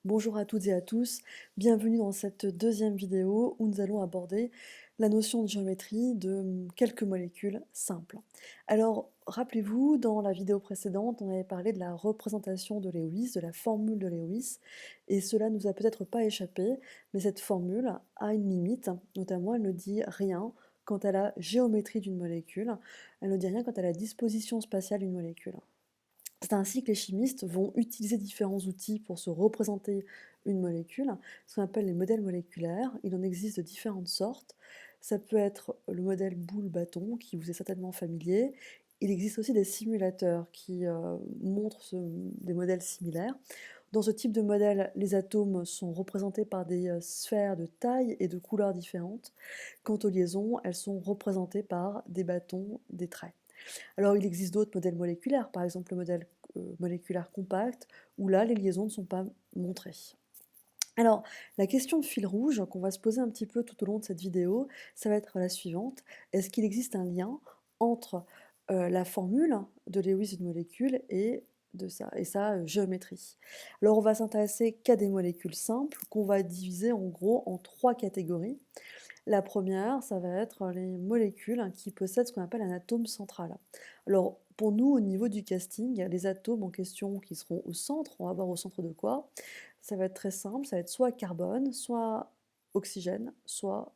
Bonjour à toutes et à tous, bienvenue dans cette deuxième vidéo où nous allons aborder la notion de géométrie de quelques molécules simples. Alors, rappelez-vous, dans la vidéo précédente, on avait parlé de la représentation de Lewis, de la formule de Lewis, et cela nous a peut-être pas échappé, mais cette formule a une limite, notamment elle ne dit rien quant à la géométrie d'une molécule, elle ne dit rien quant à la disposition spatiale d'une molécule. C'est ainsi que les chimistes vont utiliser différents outils pour se représenter une molécule, ce qu'on appelle les modèles moléculaires. Il en existe de différentes sortes. Ça peut être le modèle boule-bâton, qui vous est certainement familier. Il existe aussi des simulateurs qui montrent des modèles similaires. Dans ce type de modèle, les atomes sont représentés par des sphères de taille et de couleurs différentes. Quant aux liaisons, elles sont représentées par des bâtons, des traits. Alors il existe d'autres modèles moléculaires, par exemple le modèle moléculaire compact, où là les liaisons ne sont pas montrées. Alors la question de fil rouge qu'on va se poser un petit peu tout au long de cette vidéo, ça va être la suivante. Est-ce qu'il existe un lien entre la formule de Lewis d'une molécule et sa géométrie? Alors on va s'intéresser qu'à des molécules simples qu'on va diviser en gros en trois catégories. La première, ça va être les molécules qui possèdent ce qu'on appelle un atome central. Alors, pour nous, au niveau du casting, les atomes en question qui seront au centre, on va voir au centre de quoi? Ça va être très simple, ça va être soit carbone, soit oxygène, soit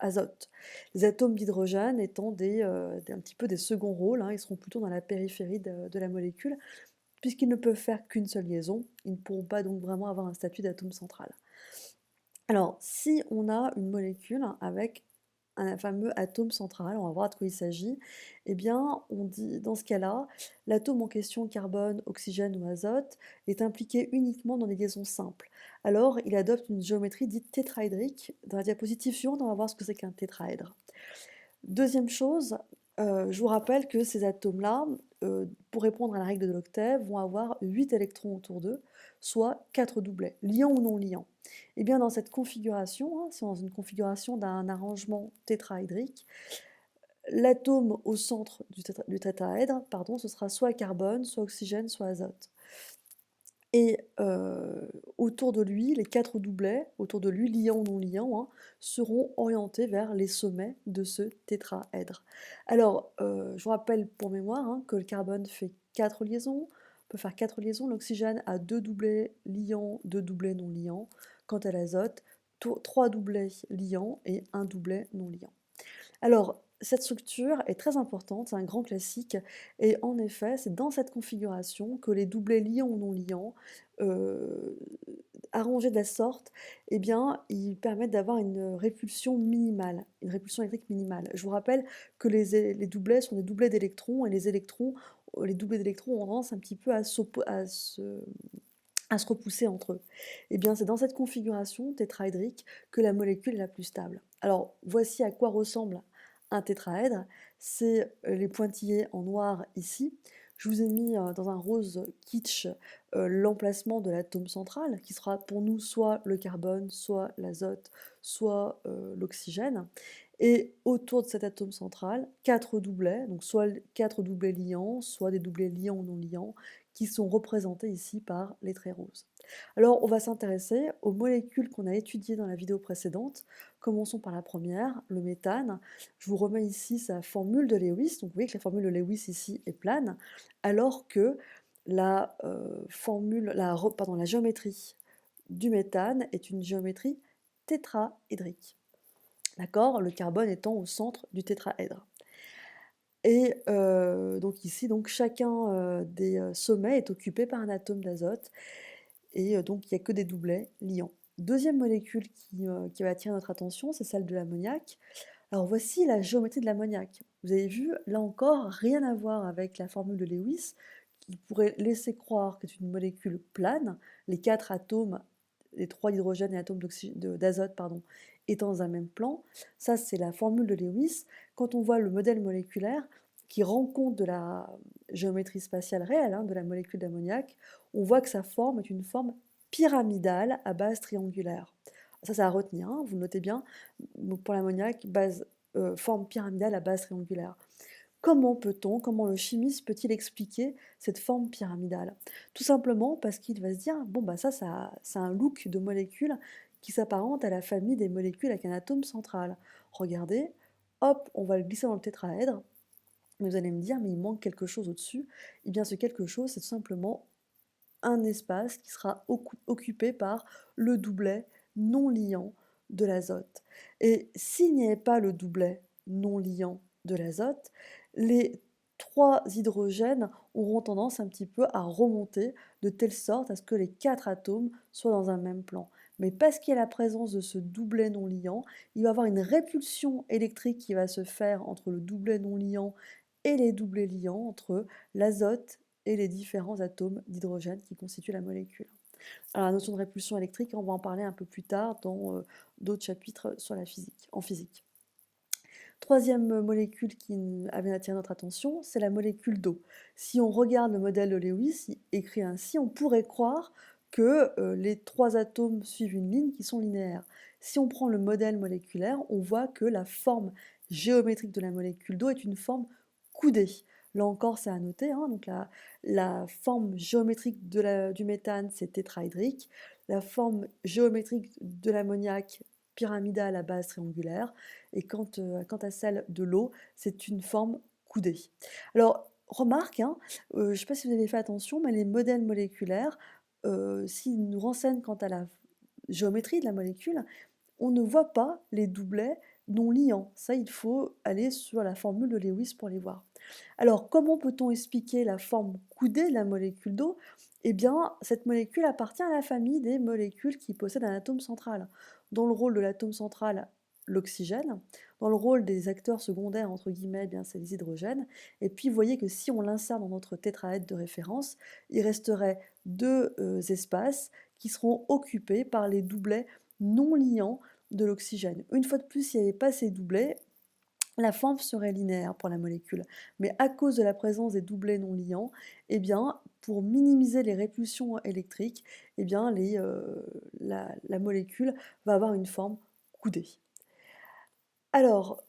azote. Les atomes d'hydrogène étant un petit peu des seconds rôles, hein, ils seront plutôt dans la périphérie de la molécule, puisqu'ils ne peuvent faire qu'une seule liaison, ils ne pourront pas donc vraiment avoir un statut d'atome central. Alors, si on a une molécule avec un fameux atome central, on va voir de quoi il s'agit, eh bien, on dit, dans ce cas-là, l'atome en question, carbone, oxygène ou azote, est impliqué uniquement dans des liaisons simples. Alors, il adopte une géométrie dite tétraédrique. Dans la diapositive suivante, on va voir ce que c'est qu'un tétraèdre. Deuxième chose, je vous rappelle que ces atomes-là, pour répondre à la règle de l'octet, vont avoir 8 électrons autour d'eux, soit 4 doublets, liants ou non liants. Et bien dans cette configuration, hein, c'est dans une configuration d'un arrangement tétraédrique, l'atome au centre du tétraèdre, pardon, ce sera soit carbone, soit oxygène, soit azote. Et autour de lui, les 4 doublets, autour de lui, liants ou non liants, hein, seront orientés vers les sommets de ce tétraèdre. Alors, je vous rappelle pour mémoire hein, que le carbone fait 4 liaisons, peut faire 4 liaisons, l'oxygène a 2 doublets liants, 2 doublets non liants, quant à l'azote, 3 doublets liants et 1 doublet non liant. Alors, cette structure est très importante, c'est un grand classique, et en effet, c'est dans cette configuration que les doublets liants ou non liants, euh, arrangés de la sorte, eh bien, ils permettent d'avoir une répulsion minimale, une répulsion électrique minimale. Je vous rappelle que les doublets sont des doublets d'électrons, et les doublets d'électrons ont tendance un petit peu à se repousser entre eux. Eh bien, c'est dans cette configuration tétraédrique que la molécule est la plus stable. Alors, voici à quoi ressemble un tétraèdre. C'est les pointillés en noir ici. Je vous ai mis dans un rose kitsch l'emplacement de l'atome central, qui sera pour nous soit le carbone, soit l'azote, soit l'oxygène. Et autour de cet atome central, 4 doublets, donc soit 4 doublets liants, soit des doublets liants ou non liants, qui sont représentés ici par les traits roses. Alors, on va s'intéresser aux molécules qu'on a étudiées dans la vidéo précédente. Commençons par la première, le méthane. Je vous remets ici sa formule de Lewis. Donc, vous voyez que la formule de Lewis ici est plane, alors que la géométrie du méthane est une géométrie tétraédrique. D'accord? Le carbone étant au centre du tétraèdre. Et donc ici, donc chacun des sommets est occupé par un atome d'azote, et donc il n'y a que des doublets liants. Deuxième molécule qui va attirer notre attention, c'est celle de l'ammoniac. Alors voici la géométrie de l'ammoniac. Vous avez vu, là encore, rien à voir avec la formule de Lewis, qui pourrait laisser croire que c'est une molécule plane, les 4 atomes, les 3 hydrogènes et atomes d'azote, pardon, étant dans un même plan. Ça, c'est la formule de Lewis. Quand on voit le modèle moléculaire, qui rend compte de la géométrie spatiale réelle hein, de la molécule d'ammoniac, on voit que sa forme est une forme pyramidale à base triangulaire. Ça, c'est à retenir, vous le notez bien. Donc pour l'ammoniac, forme pyramidale à base triangulaire. comment le chimiste peut-il expliquer cette forme pyramidale? Tout simplement parce qu'il va se dire: «Bon, bah, ça a un look de molécule qui s'apparente à la famille des molécules avec un atome central. Regardez, hop, on va le glisser dans le tétraèdre». Mais vous allez me dire: «Mais il manque quelque chose au-dessus». Eh bien, ce quelque chose, c'est tout simplement un espace qui sera occupé par le doublet non liant de l'azote. Et s'il n'y avait pas le doublet non liant de l'azote, les trois hydrogènes auront tendance un petit peu à remonter de telle sorte à ce que les quatre atomes soient dans un même plan. Mais parce qu'il y a la présence de ce doublet non liant, il va y avoir une répulsion électrique qui va se faire entre le doublet non liant et les doublets liants, entre l'azote et les différents atomes d'hydrogène qui constituent la molécule. Alors la notion de répulsion électrique, on va en parler un peu plus tard dans d'autres chapitres sur la physique, en physique. Troisième molécule qui avait attiré notre attention, c'est la molécule d'eau. Si on regarde le modèle de Lewis, écrit ainsi, on pourrait croire que les trois atomes suivent une ligne qui sont linéaires. Si on prend le modèle moléculaire, on voit que la forme géométrique de la molécule d'eau est une forme coudée. Là encore, c'est à noter, hein, donc la forme géométrique du méthane, c'est tétraédrique. La forme géométrique de l'ammoniac, pyramidale à base triangulaire. Et quant à celle de l'eau, c'est une forme coudée. Alors, remarque, hein, je ne sais pas si vous avez fait attention, mais les modèles moléculaires, s'ils nous renseignent quant à la géométrie de la molécule, on ne voit pas les doublets non liants. Ça, il faut aller sur la formule de Lewis pour les voir. Alors, comment peut-on expliquer la forme coudée de la molécule d'eau? Eh bien, cette molécule appartient à la famille des molécules qui possèdent un atome central. Dans le rôle de l'atome central, l'oxygène. Dans le rôle des acteurs secondaires, entre guillemets, eh bien, c'est les hydrogènes. Et puis, vous voyez que si on l'insère dans notre tétraèdre de référence, il resterait deux espaces qui seront occupés par les doublets non liants de l'oxygène. Une fois de plus, s'il n'y avait pas ces doublets, la forme serait linéaire pour la molécule. Mais à cause de la présence des doublets non liants, eh bien, pour minimiser les répulsions électriques, eh bien, la molécule va avoir une forme coudée. Alors,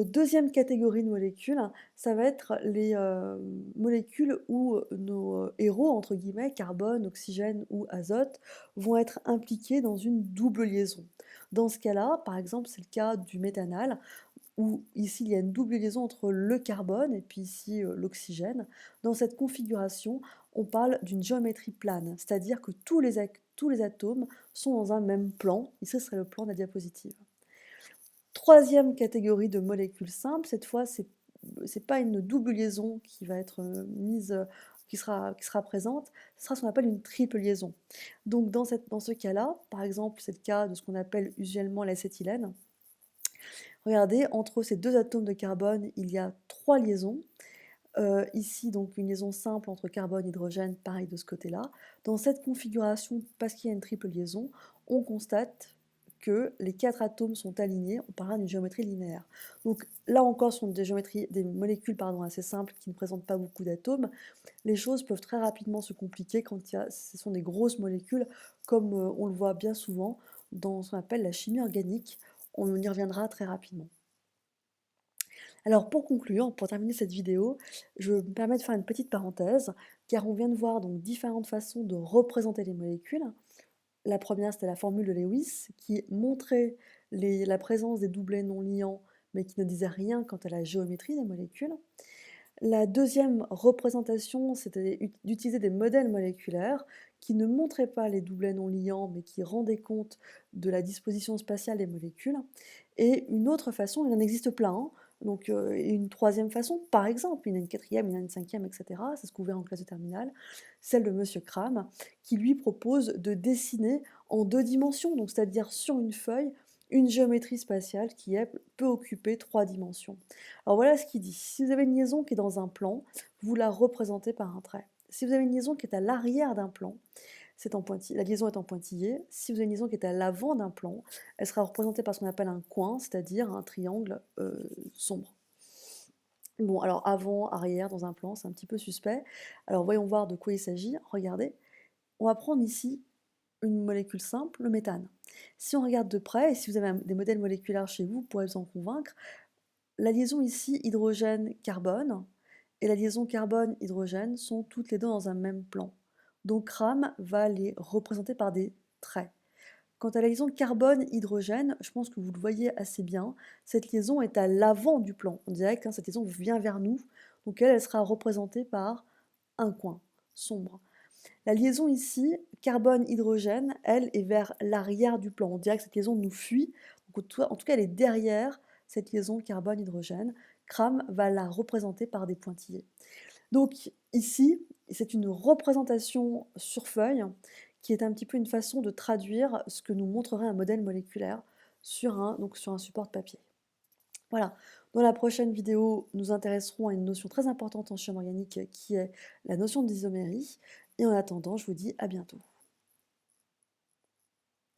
deuxième catégorie de molécules, ça va être les molécules où nos héros, entre guillemets, carbone, oxygène ou azote, vont être impliqués dans une double liaison. Dans ce cas-là, par exemple, c'est le cas du méthanal, où ici il y a une double liaison entre le carbone et puis ici l'oxygène. Dans cette configuration, on parle d'une géométrie plane, c'est-à-dire que tous les atomes sont dans un même plan. Ici, ce serait le plan de la diapositive. Troisième catégorie de molécules simples, cette fois, c'est pas une double liaison qui va être qui sera présente, ce sera ce qu'on appelle une triple liaison. Donc dans ce cas-là, par exemple, c'est le cas de ce qu'on appelle usuellement l'acétylène. Regardez, entre ces deux atomes de carbone, il y a trois liaisons. Ici, donc, une liaison simple entre carbone et hydrogène, pareil de ce côté-là. Dans cette configuration, parce qu'il y a une triple liaison, on constate que les quatre atomes sont alignés, on parlera d'une géométrie linéaire. Donc là encore, ce sont des molécules assez simples qui ne présentent pas beaucoup d'atomes. Les choses peuvent très rapidement se compliquer quand ce sont des grosses molécules, comme on le voit bien souvent dans ce qu'on appelle la chimie organique. On y reviendra très rapidement. Alors pour conclure, pour terminer cette vidéo, je me permets de faire une petite parenthèse, car on vient de voir donc différentes façons de représenter les molécules. La première, c'était la formule de Lewis, qui montrait la présence des doublets non liants, mais qui ne disait rien quant à la géométrie des molécules. La deuxième représentation, c'était d'utiliser des modèles moléculaires qui ne montraient pas les doublets non liants, mais qui rendaient compte de la disposition spatiale des molécules. Et une autre façon, il en existe plein, hein. Donc, une troisième façon, par exemple, il y en a une quatrième, il y en a une cinquième, etc. C'est ce qu'on verra en classe de terminale, celle de Monsieur Kram, qui lui propose de dessiner en deux dimensions, donc c'est-à-dire sur une feuille, une géométrie spatiale qui peut occuper trois dimensions. Alors voilà ce qu'il dit. Si vous avez une liaison qui est dans un plan, vous la représentez par un trait. Si vous avez une liaison qui est à l'arrière d'un plan, la liaison est en pointillé. Si vous avez une liaison qui est à l'avant d'un plan, elle sera représentée par ce qu'on appelle un coin, c'est-à-dire un triangle sombre. Bon, alors avant, arrière dans un plan, c'est un petit peu suspect. Alors voyons voir de quoi il s'agit. Regardez, on va prendre ici une molécule simple, le méthane. Si on regarde de près, et si vous avez des modèles moléculaires chez vous, vous pourrez vous en convaincre, la liaison ici hydrogène-carbone et la liaison carbone-hydrogène sont toutes les deux dans un même plan. Donc Ram va les représenter par des traits. Quant à la liaison carbone-hydrogène, je pense que vous le voyez assez bien, cette liaison est à l'avant du plan. On dirait que cette liaison vient vers nous, donc elle sera représentée par un coin sombre. La liaison ici, carbone-hydrogène, elle est vers l'arrière du plan. On dirait que cette liaison nous fuit, donc en tout cas elle est derrière cette liaison carbone-hydrogène. Cram va la représenter par des pointillés. Donc ici, c'est une représentation sur feuille qui est un petit peu une façon de traduire ce que nous montrerait un modèle moléculaire sur un support de papier. Voilà, dans la prochaine vidéo, nous intéresserons à une notion très importante en chimie organique qui est la notion d'isomérie. Et en attendant, je vous dis à bientôt.